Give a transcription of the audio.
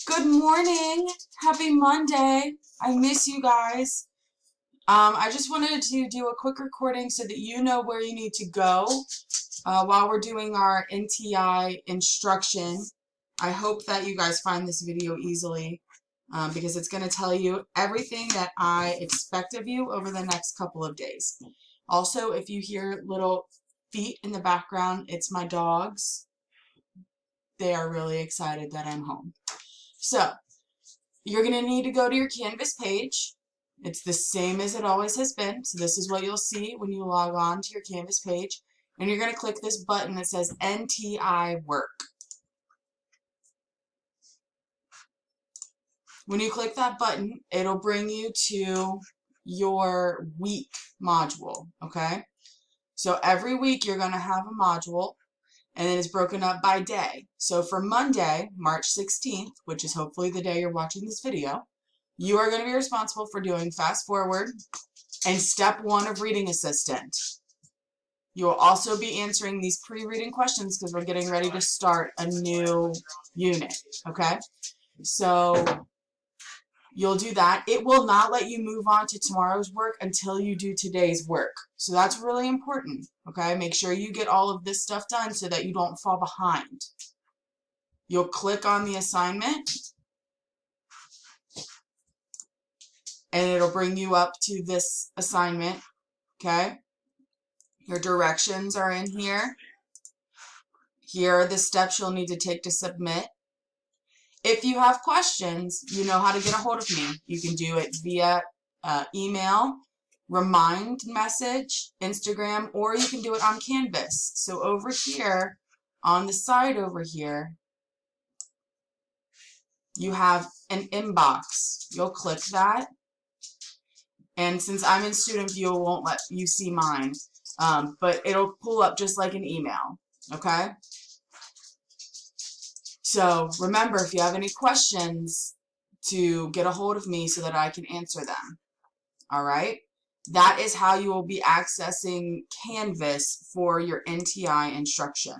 Good morning. Happy Monday. I miss you guys. I just wanted to do a quick recording so that you know where you need to go while we're doing our NTI instruction. I hope that you guys find this video easily because it's going to tell you everything that I expect of you over the next couple of days. Also, if you hear little feet in the background, it's my dogs. They are really excited that I'm home. So, you're going to need to go to your Canvas page. It's the same as it always has been. So this is what you'll see when you log on to your Canvas page. And you're going to click this button that says NTI Work. When you click that button, it'll bring you to your week module, okay? So every week you're going to have a module, and then it's broken up by day. So for Monday, March 16th, which is hopefully the day you're watching this video, you are going to be responsible for doing fast forward and step 1 of reading assistant. You will also be answering these pre-reading questions because we're getting ready to start a new unit, okay? So you'll do that. It will not let you move on to tomorrow's work until you do today's work. So that's really important, okay? Make sure you get all of this stuff done so that you don't fall behind. You'll click on the assignment, and it'll bring you up to this assignment, okay? Your directions are in here. Here are the steps you'll need to take to submit. If you have questions, you know how to get a hold of me. You can do it via email, remind message, Instagram, or you can do it on Canvas. So over here, on the side over here, you have an inbox. You'll click that. And since I'm in student view, it won't let you see mine. But it'll pull up just like an email, okay? So remember, if you have any questions, to get a hold of me so that I can answer them, all right? That is how you will be accessing Canvas for your NTI instruction.